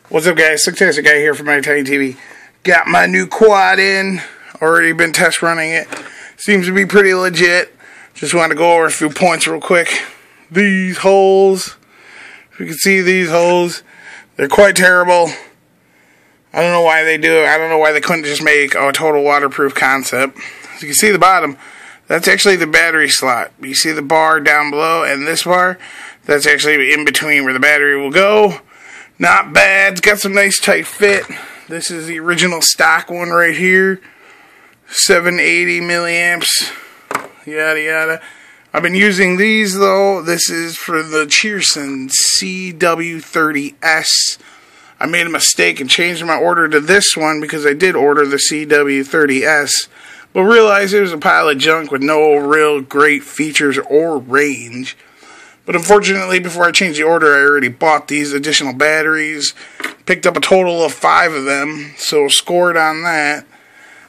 What's up, guys? SlickTasticGuy here from Tiny TV. Got my new quad in. Already been test running it. Seems to be pretty legit. Just want to go over a few points real quick. These holes. If you can see these holes, they're quite terrible. I don't know why they do it. I don't know why they couldn't just make a total waterproof concept. As you can see the bottom, that's actually the battery slot. You see the bar down below and this bar? That's actually in between where the battery will go. Not bad. It's got some nice tight fit. This is the original stock one right here. 780 milliamps. Yada yada. I've been using these though. This is for the Cheerson CW30S. I made a mistake and changed my order to this one because I did order the CW30S. But realized it was a pile of junk with no real great features or range. But unfortunately, before I changed the order, I already bought these additional batteries. Picked up a total of 5 of them, so scored on that.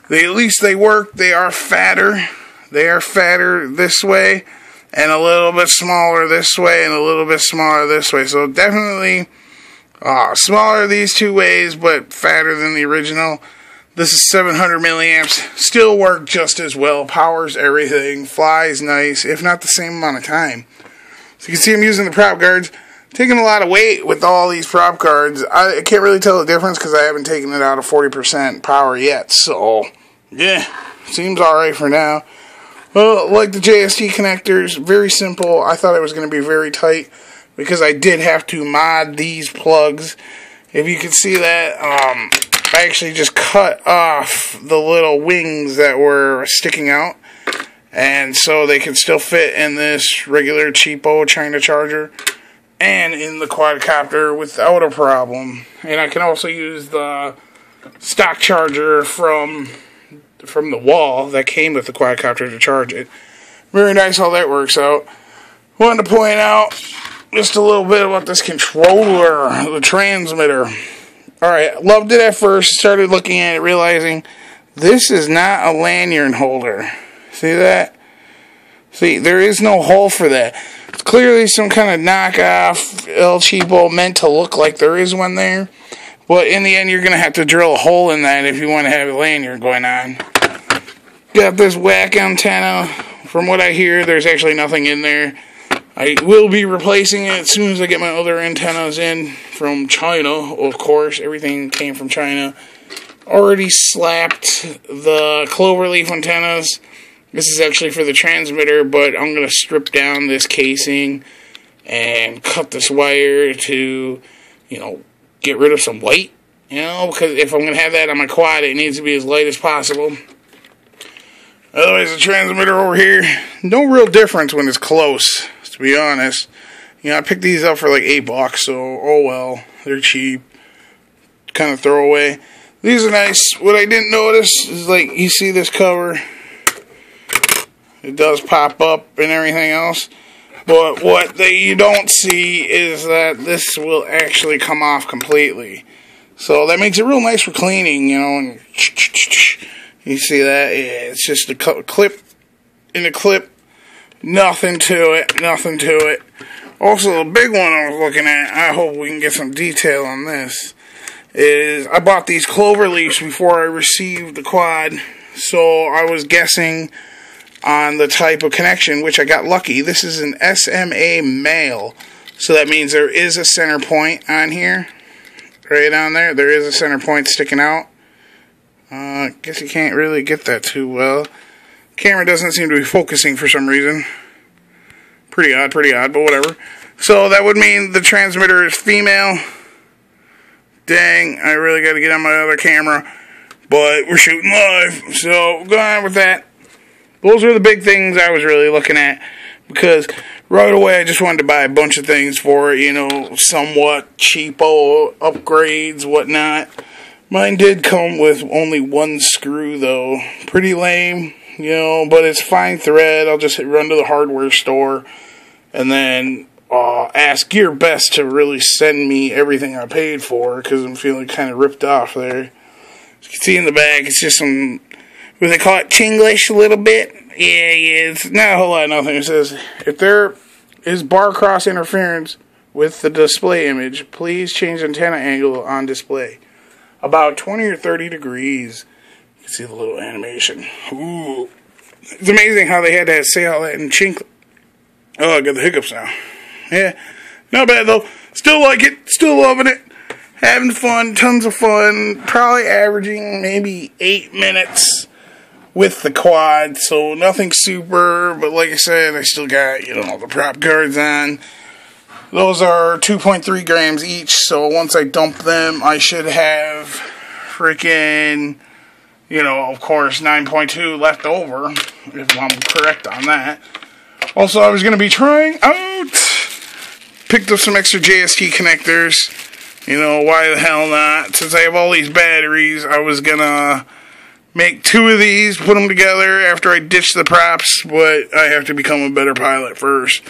At least they work. They are fatter. They are fatter this way, and a little bit smaller this way, and a little bit smaller this way. So definitely smaller these two ways, but fatter than the original. This is 700 milliamps. Still work just as well. Powers everything. Flies nice, if not the same amount of time. So you can see I'm using the prop guards. Taking a lot of weight with all these prop guards. I can't really tell the difference because I haven't taken it out of 40% power yet. So, yeah, seems alright for now. Well, like the JST connectors, very simple. I thought it was going to be very tight because I did have to mod these plugs. If you can see that, I actually just cut off the little wings that were sticking out. And so they can still fit in this regular cheapo China charger and in the quadcopter without a problem. And I can also use the stock charger from the wall that came with the quadcopter to charge it. Very nice how that works out. Wanted to point out just a little bit about this controller, the transmitter. Alright, loved it at first, started looking at it, realizing this is not a lanyard holder. See that? See, there is no hole for that. It's clearly some kind of knockoff El Cheapo meant to look like there is one there. But in the end, you're going to have to drill a hole in that if you want to have a lanyard going on. Got this whack antenna. From what I hear, there's actually nothing in there. I will be replacing it as soon as I get my other antennas in from China, of course. Everything came from China. Already slapped the cloverleaf antennas. This is actually for the transmitter, but I'm going to strip down this casing and cut this wire to, get rid of some weight, because if I'm going to have that on my quad, it needs to be as light as possible. Otherwise, the transmitter over here, no real difference when it's close, to be honest. I picked these up for like $8, so, oh well, they're cheap. Kind of throwaway. These are nice. What I didn't notice is, you see this cover. It does pop up and everything else. But what you don't see is that this will actually come off completely. So that makes it real nice for cleaning, and you see that? Yeah, it's just a clip in a clip. Nothing to it. Nothing to it. Also, the big one I was looking at, I hope we can get some detail on this, is I bought these clover leaves before I received the quad. So I was guessing on the type of connection, which I got lucky. This is an SMA male, so that means there is a center point on here, right on there. There is a center point sticking out. I guess you can't really get that too well. Camera doesn't seem to be focusing for some reason. Pretty odd, but whatever. So that would mean the transmitter is female. Dang, I really got to get on my other camera, but we're shooting live, so go on with that. Those are the big things I was really looking at, because right away I just wanted to buy a bunch of things for it, somewhat cheapo upgrades, whatnot. Mine did come with only one screw, though. Pretty lame, but it's fine thread. I'll just run to the hardware store and then ask Gear Best to really send me everything I paid for, because I'm feeling kind of ripped off there. As you can see in the back, it's just some, what they call it, Chinglish a little bit. Yeah, it's not a whole lot of nothing. It says, if there is bar cross interference with the display image. Please change antenna angle on display. About 20 or 30 degrees. You can see the little animation. Ooh. It's amazing how they had to say all that in chink. Oh, I got the hiccups now. Yeah, not bad though. Still like it. Still loving it. Having fun. Tons of fun. Probably averaging maybe 8 minutes with the quad. So nothing super. But like I said, I still got, the prop guards on. Those are 2.3 grams each. So once I dump them, I should have freaking, of course, 9.2 left over. If I'm correct on that. Also, I was going to be trying out, picked up some extra JST connectors, why the hell not, since I have all these batteries, I was going to make 2 of these, put them together after I ditch the props, but I have to become a better pilot first.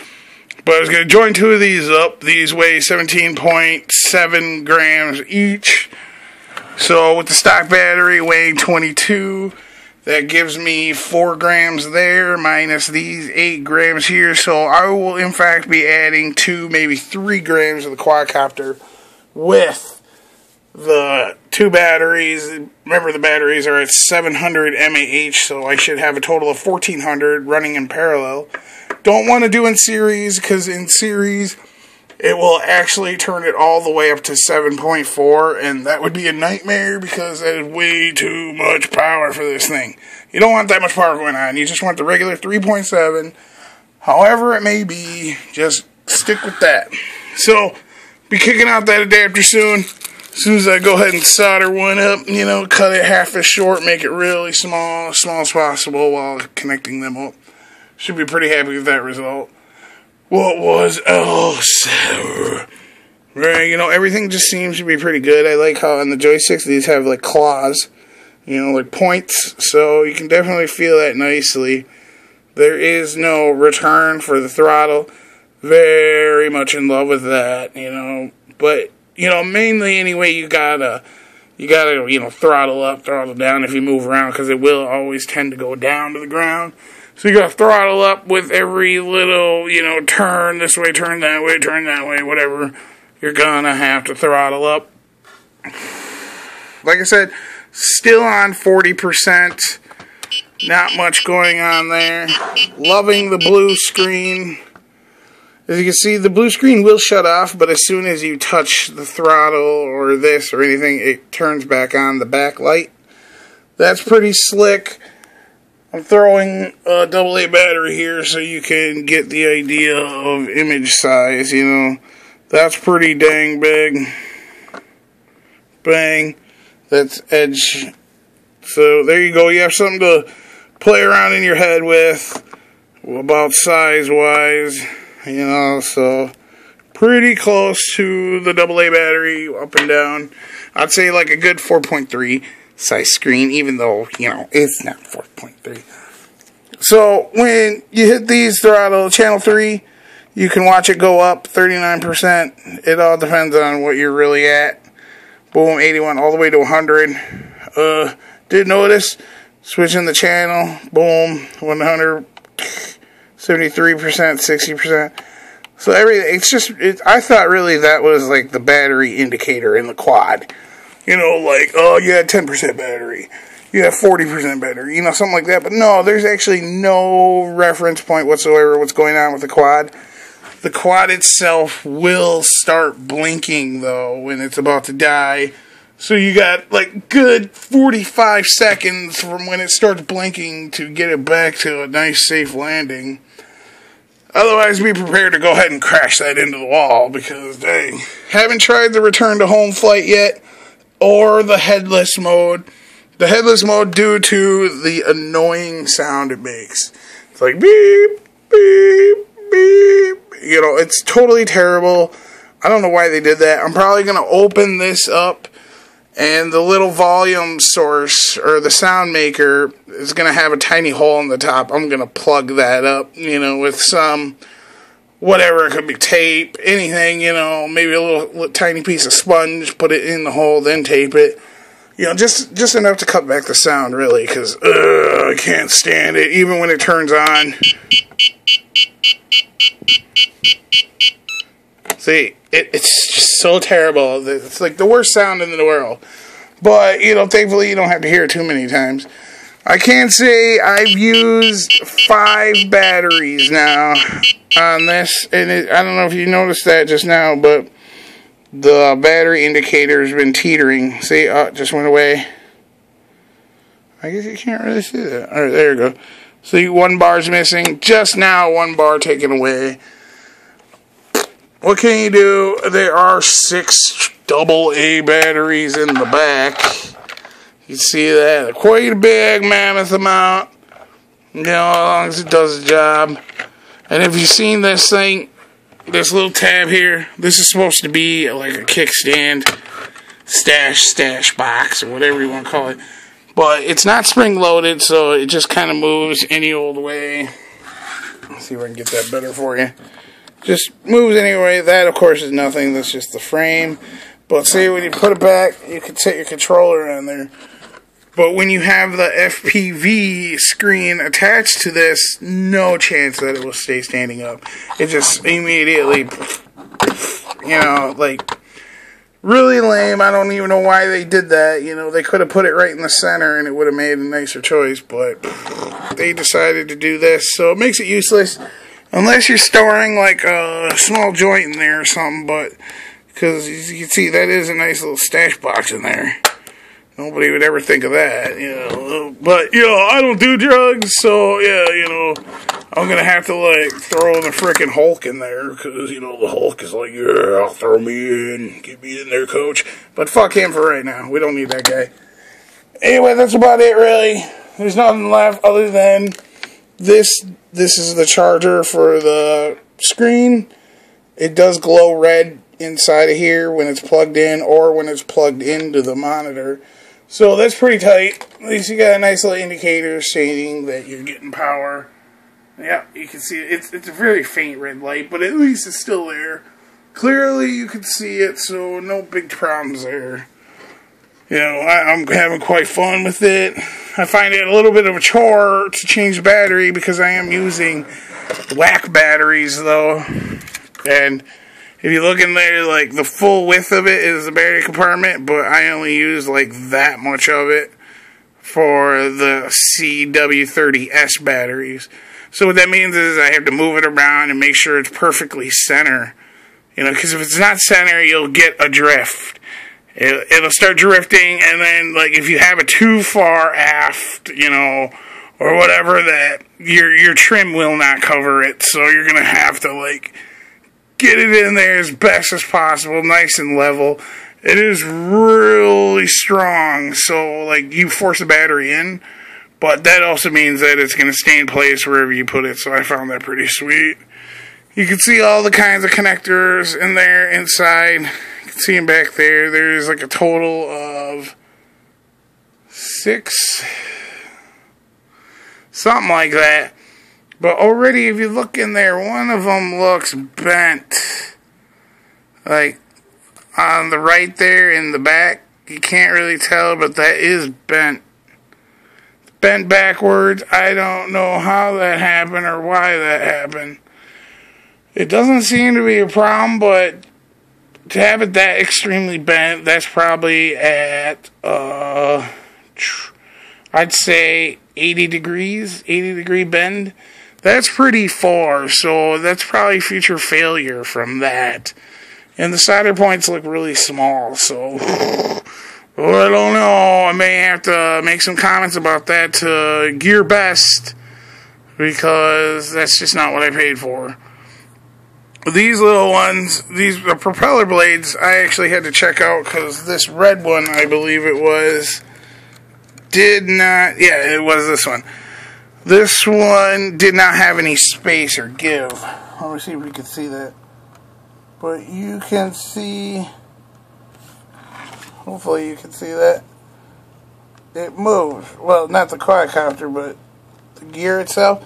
But I was going to join 2 of these up. These weigh 17.7 grams each, so with the stock battery weighing 22, that gives me 4 grams there, minus these 8 grams here. So I will, in fact, be adding 2, maybe 3 grams of the quadcopter with the 2 batteries. Remember, the batteries are at 700 mAh, so I should have a total of 1400 running in parallel. Don't want to do in series, because in series, it will actually turn it all the way up to 7.4, and that would be a nightmare because that is way too much power for this thing. You don't want that much power going on. You just want the regular 3.7. However it may be, just stick with that. So, be kicking out that adapter soon. As soon as I go ahead and solder one up, cut it half as short, make it really small as possible while connecting them up. Should be pretty happy with that result. What was sour? Right, everything just seems to be pretty good. I like how on the joysticks these have like claws, like points, so you can definitely feel that nicely. There is no return for the throttle. Very much in love with that, But, mainly anyway, you gotta, throttle up, throttle down if you move around, because it will always tend to go down to the ground. So you gotta throttle up with every little, turn this way, turn that way, whatever. You're gonna have to throttle up. Like I said, still on 40%. Not much going on there. Loving the blue screen. As you can see, the blue screen will shut off, but as soon as you touch the throttle or this or anything, it turns back on the backlight. That's pretty slick. I'm throwing a AA battery here so you can get the idea of image size, That's pretty dang big. Bang. That's edge. So there you go. You have something to play around in your head with about size-wise, So pretty close to the AA battery up and down. I'd say like a good 4.3. size screen, even though, it's not 4.3. So, when you hit these throttle, channel 3, you can watch it go up 39%. It all depends on what you're really at. Boom, 81 all the way to 100. Did notice, switching the channel, boom, 100, 73%, 60%. So, everything, I thought really that was like the battery indicator in the quad. Oh, you had 10% battery. You have 40% battery. Something like that. But no, there's actually no reference point whatsoever what's going on with the quad. The quad itself will start blinking, though, when it's about to die. So you got, like, good 45 seconds from when it starts blinking to get it back to a nice, safe landing. Otherwise, be prepared to go ahead and crash that into the wall, because, dang, haven't tried the return to home flight yet, or the headless mode. The headless mode, due to the annoying sound it makes. It's like, beep, beep, beep. It's totally terrible. I don't know why they did that. I'm probably going to open this up, and the little volume source, or the sound maker, is going to have a tiny hole in the top. I'm going to plug that up, with some, whatever, it could be tape, anything, maybe a little tiny piece of sponge, put it in the hole, then tape it. Just enough to cut back the sound, really, because, I can't stand it, even when it turns on. See, it's just so terrible. It's like the worst sound in the world. But, you know, thankfully you don't have to hear it too many times. I can say I've used 5 batteries now on this. And I don't know if you noticed that just now, but the battery indicator has been teetering. See, it just went away. I guess you can't really see that. Alright, there you go. See, 1 bar's missing. Just now, 1 bar taken away. What can you do? There are 6 AA batteries in the back. You see that? Quite a big mammoth amount. You know, as long as it does the job. And if you've seen this thing, this little tab here, this is supposed to be like a kickstand, stash box, or whatever you want to call it. But it's not spring loaded, so it just kind of moves any old way. Let's see if I can get that better for you. Just moves anyway. That, of course, is nothing. That's just the frame. But see, when you put it back, you can set your controller on there. But when you have the FPV screen attached to this, no chance that it will stay standing up. It just immediately, you know, like, really lame. I don't even know why they did that. You know, they could have put it right in the center and it would have made a nicer choice. But they decided to do this, so it makes it useless. Unless you're storing, like, a small joint in there or something, but, because as you can see, that is a nice little stash box in there. Nobody would ever think of that, you know. But, you know, I don't do drugs, so, yeah, you know, I'm gonna have to, like, throw the frickin' Hulk in there, because, you know, the Hulk is like, yeah, I'll throw me in, get me in there, coach. But fuck him for right now. We don't need that guy. Anyway, that's about it, really. There's nothing left other than this is the charger for the screen. It does glow red inside of here when it's plugged in or when it's plugged into the monitor. So that's pretty tight. At least you got a nice little indicator stating that you're getting power. Yeah, you can see it. It's a very faint red light, but at least it's still there. Clearly you can see it, so no big problems there. You know, I'm having quite fun with it. I find it a little bit of a chore to change the battery because I am using whack batteries, though. And if you look in there, like, the full width of it is the battery compartment, but I only use, like, that much of it for the CW30S batteries. So what that means is I have to move it around and make sure it's perfectly center. You know, because if it's not center, you'll get a drift. It'll start drifting, and then, like, if you have it too far aft, you know, or whatever, that your trim will not cover it, so you're going to have to, like, get it in there as best as possible, nice and level. It is really strong, so, like, you force the battery in, but that also means that it's going to stay in place wherever you put it, so I found that pretty sweet. You can see all the kinds of connectors in there inside. You can see them back there. There's like a total of 6, something like that. But already, if you look in there, one of them looks bent. Like, on the right there in the back, you can't really tell, but that is bent. Bent backwards. I don't know how that happened or why that happened. It doesn't seem to be a problem, but to have it that extremely bent, that's probably at, I'd say 80 degree bend. That's pretty far, so that's probably future failure from that. And the solder points look really small, so I don't know. I may have to make some comments about that to Gear Best, because that's just not what I paid for. These little ones, these propeller blades, I actually had to check out because this red one, I believe it was, did not, yeah, it was this one. This one did not have any space or give. Let me see if we can see that. But you can see, hopefully you can see that. It moves. Well, not the quadcopter, but the gear itself.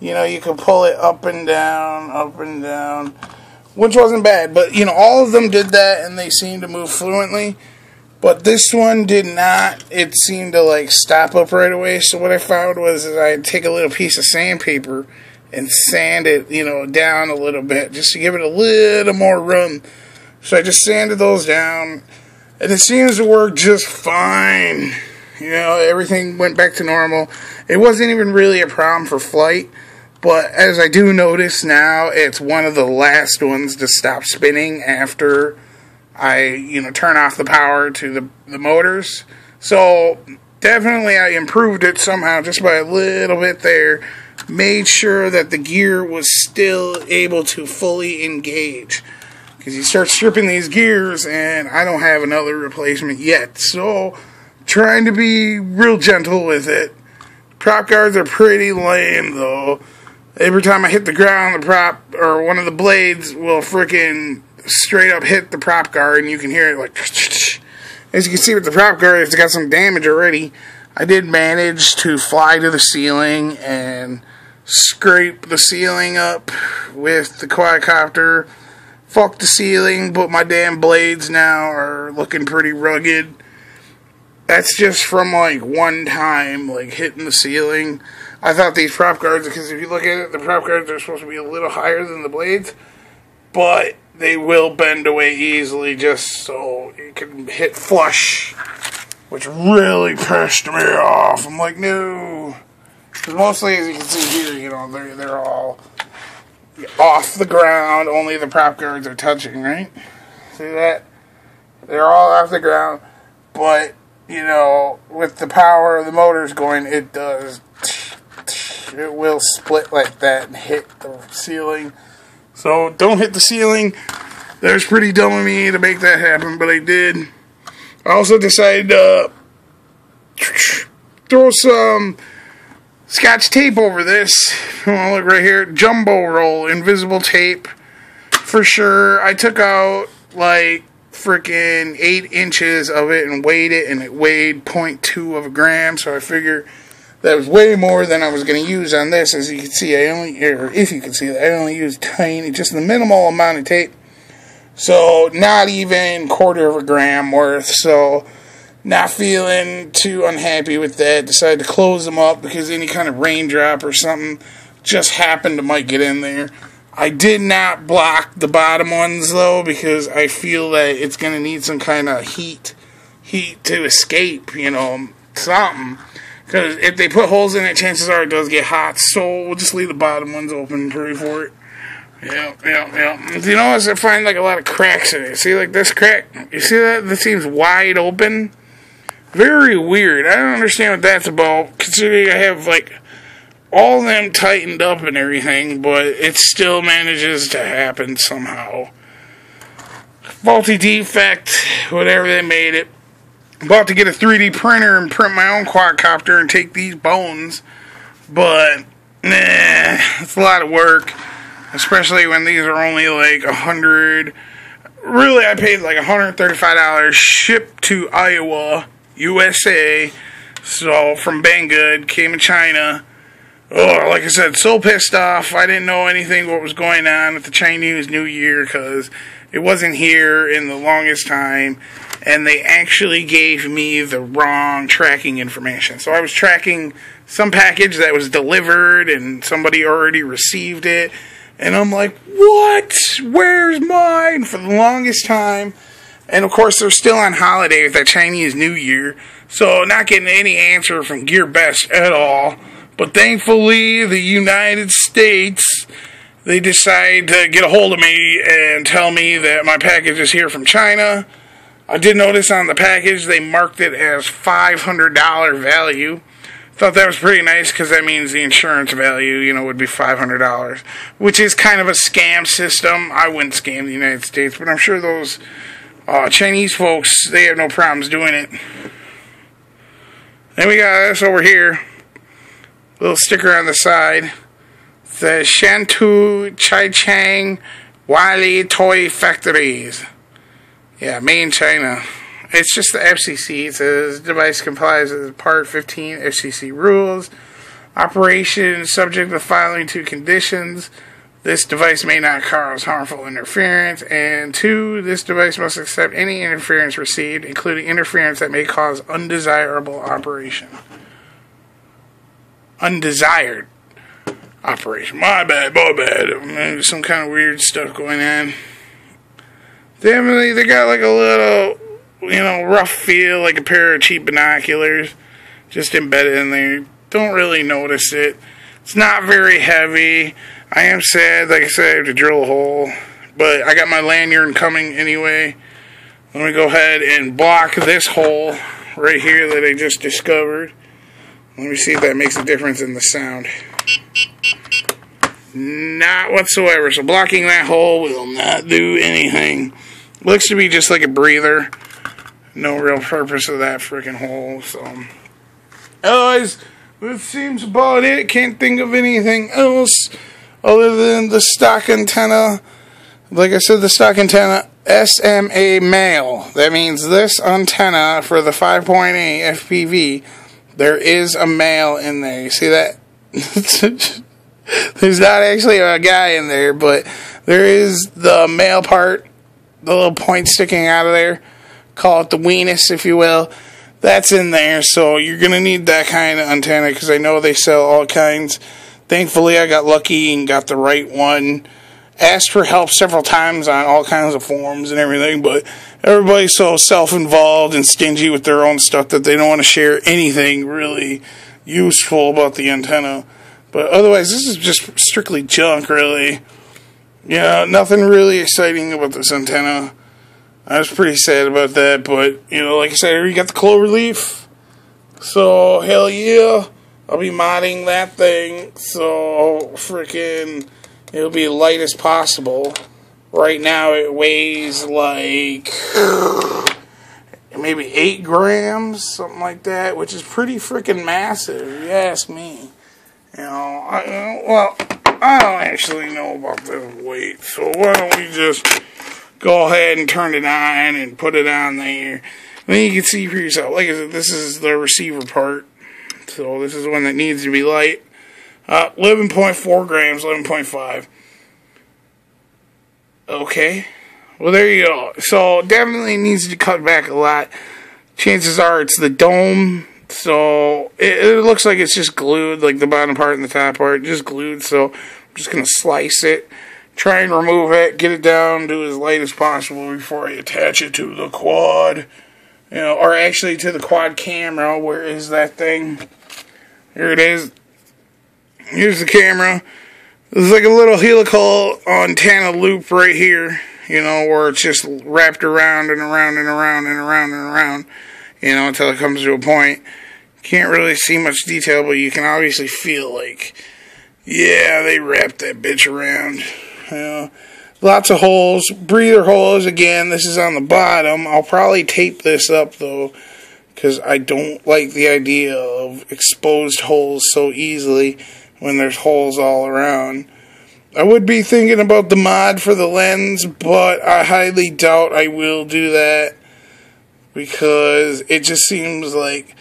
You know, you can pull it up and down, which wasn't bad. But, you know, all of them did that, and they seemed to move fluently. But this one did not. It seemed to, like, stop up right away. So what I found was that I'd take a little piece of sandpaper and sand it, down a little bit just to give it a little more room. So I just sanded those down, and it seems to work just fine. Everything went back to normal. It wasn't even really a problem for flight, but as I do notice now, it's one of the last ones to stop spinning after I, turn off the power to the motors. So definitely I improved it somehow just by a little bit there. Made sure that the gear was still able to fully engage. Because you start stripping these gears, and I don't have another replacement yet. So, trying to be real gentle with it. Prop guards are pretty lame, though. Every time I hit the ground, the prop, or one of the blades, will frickin' straight up hit the prop guard, and you can hear it like... As you can see with the prop guard, it's got some damage already. I did manage to fly to the ceiling and scrape the ceiling up with the quadcopter. Fuck the ceiling, but my damn blades now are looking pretty rugged. That's just from one time hitting the ceiling. I thought these prop guards, because if you look at it, the prop guards are supposed to be a little higher than the blades, but they will bend away easily just so you can hit flush, which really pissed me off. I'm like, no. Because mostly, as you can see here, they're all off the ground. Only the prop guards are touching, right? See that? They're all off the ground. But, with the power of the motors going, it does. It will split like that and hit the ceiling. So, don't hit the ceiling. That was pretty dumb of me to make that happen, but I did. I also decided to throw some Scotch tape over this. Look right here. Jumbo roll. Invisible tape. For sure. I took out freaking 8 inches of it and weighed it, and it weighed 0.2 of a gram. So I figured that was way more than I was going to use on this. As you can see, if you can see, I only used just the minimal amount of tape. So not even 1/4 of a gram worth. So not feeling too unhappy with that. Decided to close them up because any kind of raindrop or something just happened to might get in there. I did not block the bottom ones though, because I feel that it's going to need some kind of heat to escape, something. Because if they put holes in it, chances are it does get hot. So we'll just leave the bottom ones open and pray for it. Yeah. You notice I find a lot of cracks in it. See, this crack? You see that? This seems wide open. Very weird. I don't understand what that's about, considering I have all of them tightened up and everything, but it still manages to happen somehow. Faulty defect, whatever they made it. About to get a 3D printer and print my own quadcopter and take these bones, but it's a lot of work, especially when these are only 100. Really, I paid $135 shipped to Iowa, USA. So from Banggood, came in China. Oh, like I said, so pissed off. I didn't know anything what was going on with the Chinese New Year because it wasn't here in the longest time, and they actually gave me the wrong tracking information. So I was tracking some package that was delivered and somebody already received it, and I'm like, what? Where's mine? For the longest time. And of course, they're still on holiday with that Chinese New Year, so not getting any answer from Gear Best at all. But thankfully, the United States, they decide to get a hold of me and tell me that my package is here from China. I did notice on the package they marked it as $500 value. Thought that was pretty nice because that means the insurance value, would be $500, which is kind of a scam system. I wouldn't scam the United States, but I'm sure those Chinese folks, they have no problems doing it. Then we got this over here. Little sticker on the side. It says Shantou Chaichang WLtoys Factories. Yeah, made in China. It's just the FCC. It says device complies with Part 15 FCC rules. Operation subject to the following 2 conditions. This device may not cause harmful interference. And 2, this device must accept any interference received, including interference that may cause undesirable operation. Undesired. operation. My bad. Maybe some kind of weird stuff going on. Definitely, they got like a little, rough feel, like a pair of cheap binoculars just embedded in there. Don't really notice it. It's not very heavy. I am sad, like I said, I have to drill a hole. But I got my lanyard coming anyway. Let me go ahead and block this hole right here that I just discovered. Let me see if that makes a difference in the sound. Not whatsoever. So blocking that hole will not do anything. Looks to be just like a breather. No real purpose of that freaking hole. So, otherwise, that seems about it. Can't think of anything else other than the stock antenna. Like I said, the stock antenna, SMA male. That means this antenna for the 5.8 FPV, there is a male in there. You see that? There's not actually a guy in there, but there is the male part, the little point sticking out of there. Call it the weenus, if you will. That's in there, so you're going to need that kind of antenna because I know they sell all kinds. Thankfully, I got lucky and got the right one. Asked for help several times on all kinds of forums and everything, but everybody's so self-involved and stingy with their own stuff that they don't want to share anything really useful about the antenna. But otherwise, this is just strictly junk, really. Yeah, nothing really exciting about this antenna. I was pretty sad about that, but, like I said, I already got the clover leaf. So, hell yeah. I'll be modding that thing, so freaking it'll be light as possible. Right now it weighs like maybe 8 grams, something like that, which is pretty freaking massive, if you ask me. I don't actually know about this weight, so why don't we just go ahead and turn it on and put it on there. And then you can see for yourself. Like I said, this is the receiver part. So this is the one that needs to be light. 11.4 grams, 11.5. Okay. Well, there you go. So definitely needs to cut back a lot. Chances are it's the dome. So it looks like it's just glued, like the bottom part and the top part, just glued. So I'm just going to slice it. Try and remove it, get it down, do as light as possible before I attach it to the quad. Or actually to the quad camera. Where is that thing? Here it is. Here's the camera. There's like a little helical antenna loop right here, where it's just wrapped around and around and around and around and around, until it comes to a point. Can't really see much detail, but you can obviously feel like, yeah, they wrapped that bitch around. Lots of holes, breather holes. Again, this is on the bottom. I'll probably tape this up though, because I don't like the idea of exposed holes so easily when there's holes all around. I would be thinking about the mod for the lens, but I highly doubt I will do that, because it just seems like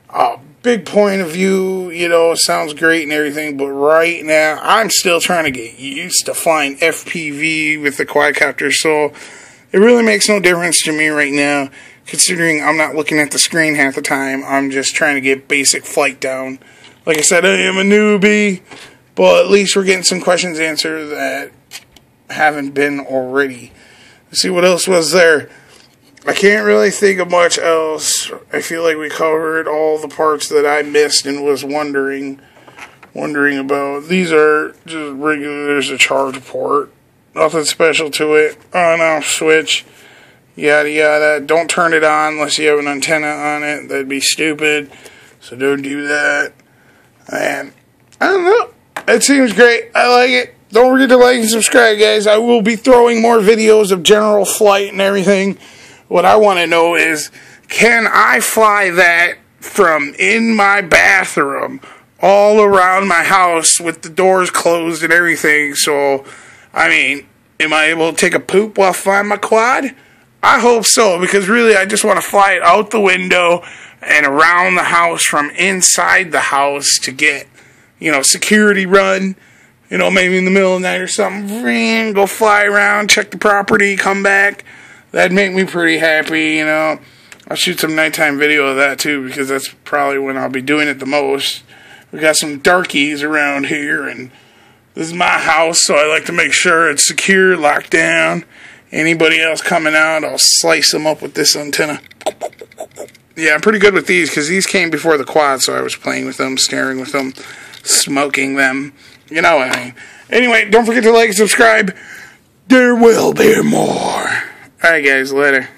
a big point of view, sounds great and everything, but right now I'm still trying to get used to flying FPV with the quadcopter, so it really makes no difference to me right now, considering I'm not looking at the screen half the time. I'm just trying to get basic flight down. Like I said, I am a newbie, but at least we're getting some questions answered that haven't been already. Let's see what else was there. I can't really think of much else. I feel like we covered all the parts that I missed and was wondering about. These are just regular. There's a charge port. Nothing special to it. On-off switch. Yada yada. Don't turn it on unless you have an antenna on it. That'd be stupid. So don't do that. And I don't know. It seems great. I like it. Don't forget to like and subscribe, guys. I will be throwing more videos of general flight and everything. What I want to know is, can I fly that from in my bathroom all around my house with the doors closed and everything? So, am I able to take a poop while flying my quad? I hope so, because really I just want to fly it out the window and around the house from inside the house to get, security run. Maybe in the middle of the night or something. Go fly around, check the property, come back. That'd make me pretty happy, I'll shoot some nighttime video of that too, because that's probably when I'll be doing it the most. We got some darkies around here, and This is my house, so I like to make sure it's secure, locked down. Anybody else coming out, I'll slice them up with this antenna. Yeah, I'm pretty good with these, because these came before the quad, so I was playing with them, staring with them, smoking them. You know what I mean. Anyway, don't forget to like and subscribe. There will be more. Alright guys, later.